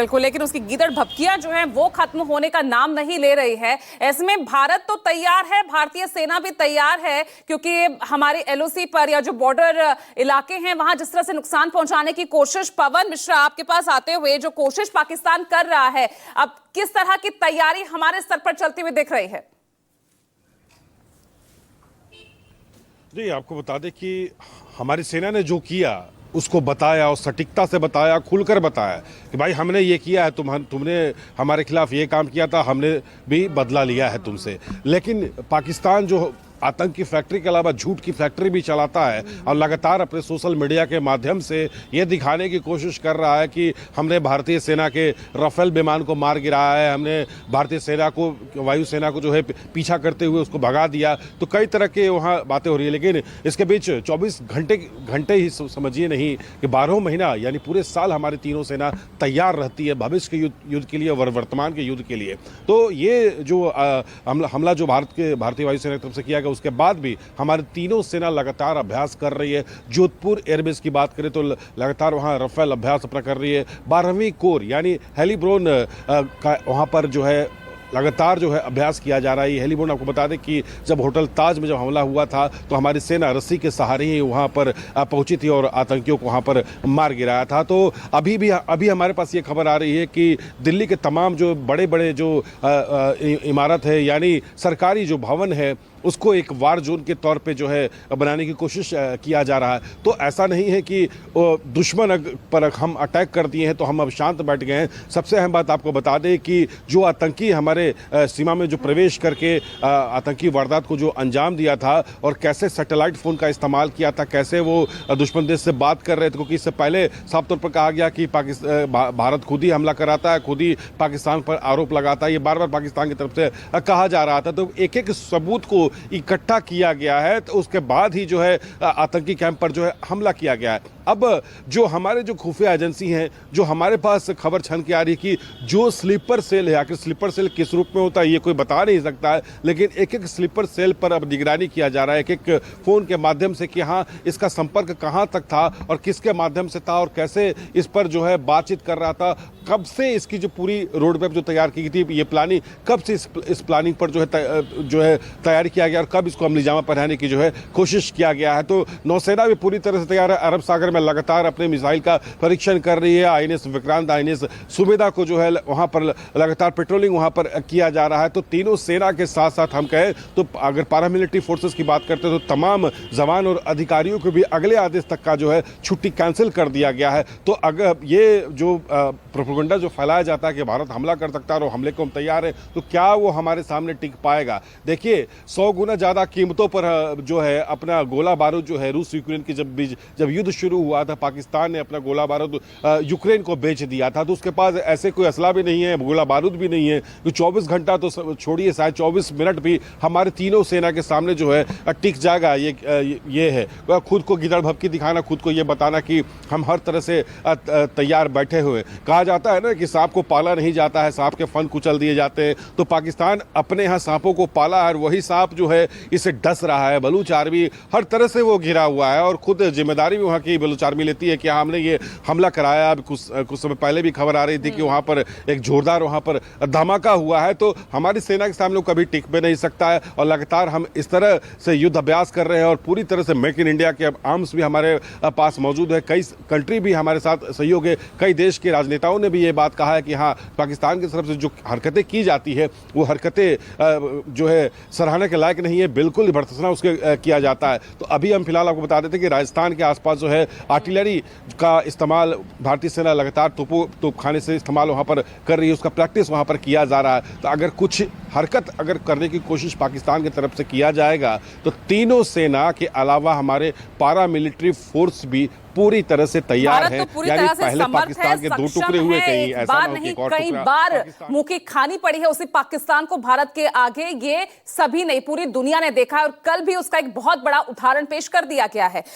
बिल्कुल, लेकिन उसकी गीदड़ भभकियां जो है वो खत्म होने का नाम नहीं ले रही है। ऐसे में भारत तो तैयार है, भारतीय सेना भी तैयार है, क्योंकि हमारे एलओसी पर या जो बॉर्डर इलाके हैं वहां जिस तरह से नुकसान पहुंचाने की कोशिश, पवन मिश्रा आपके पास आते हुए जो कोशिश पाकिस्तान कर रहा है, अब किस तरह की तैयारी हमारे स्तर पर चलती हुई दिख रही है? जी, आपको बता दें कि हमारी सेना ने जो किया उसको बताया और सटीकता से बताया, खुलकर बताया कि भाई हमने ये किया है, तुमने हमारे खिलाफ ये काम किया था, हमने भी बदला लिया है तुमसे। लेकिन पाकिस्तान जो आतंक की फैक्ट्री के अलावा झूठ की फैक्ट्री भी चलाता है और लगातार अपने सोशल मीडिया के माध्यम से ये दिखाने की कोशिश कर रहा है कि हमने भारतीय सेना के राफेल विमान को मार गिराया है, हमने भारतीय सेना को, वायुसेना को जो है पीछा करते हुए उसको भगा दिया। तो कई तरह के वहाँ बातें हो रही है, लेकिन इसके बीच 24 घंटे ही समझिए नहीं कि 12 महीना यानी पूरे साल हमारी तीनों सेना तैयार रहती है भविष्य के युद्ध के लिए और वर्तमान के युद्ध के लिए। तो ये जो हमला जो भारतीय वायुसेना की तरफ से किया गया, उसके बाद भी हमारी तीनों सेना लगातार अभ्यास कर रही है। जोधपुर एयरबेस की बात करें तो लगातार वहां राफेल अभ्यास अपना कर रही है। 12वीं कोर यानी हेलीब्रोन का वहां पर जो है लगातार जो है अभ्यास किया जा रहा है। हेलीबोर्न, आपको बता दें कि जब होटल ताज में जब हमला हुआ था तो हमारी सेना रस्सी के सहारे ही वहां पर पहुंची थी और आतंकियों को वहां पर मार गिराया था। तो अभी हमारे पास ये खबर आ रही है कि दिल्ली के तमाम जो बड़े बड़े जो इमारत है यानी सरकारी जो भवन है उसको एक वार जोन के तौर पे जो है बनाने की कोशिश किया जा रहा है। तो ऐसा नहीं है कि दुश्मन पर हम अटैक कर दिए हैं तो हम अब शांत बैठ गए हैं। सबसे अहम बात आपको बता दें कि जो आतंकी हमारे सीमा में जो प्रवेश करके आतंकी वारदात को जो अंजाम दिया था और कैसे सैटेलाइट फोन का इस्तेमाल किया था, कैसे वो दुश्मन देश से बात कर रहे थे, क्योंकि इससे पहले साफ तौर पर कहा गया कि भारत खुद ही हमला कराता है, खुद ही पाकिस्तान पर आरोप लगाता है, ये बार बार पाकिस्तान की तरफ से कहा जा रहा था। तो एक एक सबूत को इकट्ठा किया गया है, तो उसके बाद ही जो है आतंकी कैंप पर जो है हमला किया गया है। अब जो हमारे जो खुफिया एजेंसी हैं, जो हमारे पास खबर छन के आ रही है कि जो स्लीपर सेल है, आखिर स्लीपर सेल किस रूप में होता है ये कोई बता नहीं सकता है, लेकिन एक एक स्लीपर सेल पर अब निगरानी किया जा रहा है, एक एक फोन के माध्यम से कि हाँ इसका संपर्क कहाँ तक था और किसके माध्यम से था और कैसे इस पर जो है बातचीत कर रहा था, कब से इसकी जो पूरी रोड मैप जो तैयार की गई थी, ये प्लानिंग कब से इस प्लानिंग पर जो है तैयार किया गया और कब इसको अमलीजामा पहनाने की जो है कोशिश किया गया है। तो नौसेना भी पूरी तरह से तैयार है। अरब सागर में लगातार अपने मिसाइल का परीक्षण कर रही है। आईएनएस विक्रांत, आईएनएस सुबेदा को जो है वहां पर लगातार पेट्रोलिंग वहां पर किया जा रहा है। तो तीनों सेना के साथ साथ हम कहें तो अगर पैरामिलिट्री फोर्सेस की बात करते हैं तो तमाम जवान और अधिकारियों को भी अगले आदेश तक का जो है छुट्टी कैंसिल कर दिया गया है। तो अगर ये जो प्रोपेगेंडा जो फैलाया जाता है कि भारत हमला कर सकता है और हमले को हम तैयार है, तो क्या वो हमारे सामने टिक पाएगा? देखिए 100 गुना ज्यादा कीमतों पर जो है अपना गोला बारूद जो है रूस यूक्रेन की जब युद्ध शुरू हुआ था, पाकिस्तान ने अपना गोला बारूद यूक्रेन को बेच दिया था। तो उसके पास ऐसे कोई असला भी नहीं है, गोला बारूद भी नहीं है। तो 24 घंटा तो छोड़िए, शायद 24 मिनट भी हमारे तीनों सेना के सामने जो है टिक जाएगा। ये है खुद को गिदड़ भभकी दिखाना, खुद को ये बताना कि हम हर तरह से तैयार बैठे हुए। कहा जाता है ना कि सांप को पाला नहीं जाता है, सांप के फन कुचल दिए जाते हैं। तो पाकिस्तान अपने यहाँ सांपों को पाला है, वही सांप जो है इसे डस रहा है। बलूच आर्मी हर तरह से वो घिरा हुआ है और खुद जिम्मेदारी भी वहाँ की बलूच आर्मी लेती है कि हमने ये हमला कराया। अभी कुछ समय पहले भी खबर आ रही थी कि वहाँ पर एक जोरदार वहाँ पर धमाका हुआ है। तो हमारी सेना के सामने कभी टिक भी नहीं सकता है और लगातार हम इस तरह से युद्ध अभ्यास कर रहे हैं और पूरी तरह से मेक इन इंडिया के आर्म्स भी हमारे पास मौजूद है। कई कंट्री भी हमारे साथ सहयोग है। कई देश के राजनेताओं ने भी ये बात कहा है कि हाँ पाकिस्तान की तरफ से जो हरकतें की जाती है वो हरकतें जो है सराहना के लायक नहीं है, बिल्कुल भर्त्सना उसके किया जाता है। तो अभी हम फिलहाल आपको बता देते हैं कि राजस्थान के आसपास जो है आर्टिलरी का इस्तेमाल भारतीय सेना लगातार तोपखाने से इस्तेमाल वहाँ पर कर रही है, उसका प्रैक्टिस वहाँ पर किया जा रहा है। तो अगर कुछ हरकत अगर करने की कोशिश पाकिस्तान की तरफ से किया जाएगा तो तीनों सेना के अलावा हमारे पारामिलिट्री फोर्स भी पूरी तरह से तैयार है। तो यानी पहले पाकिस्तान के दो टुकड़े हुए, कहीं ऐसा बार नहीं कई बार मुंह की खानी पड़ी है उसी पाकिस्तान को भारत के आगे। ये सभी नहीं, पूरी दुनिया ने देखा है और कल भी उसका एक बहुत बड़ा उदाहरण पेश कर दिया गया है।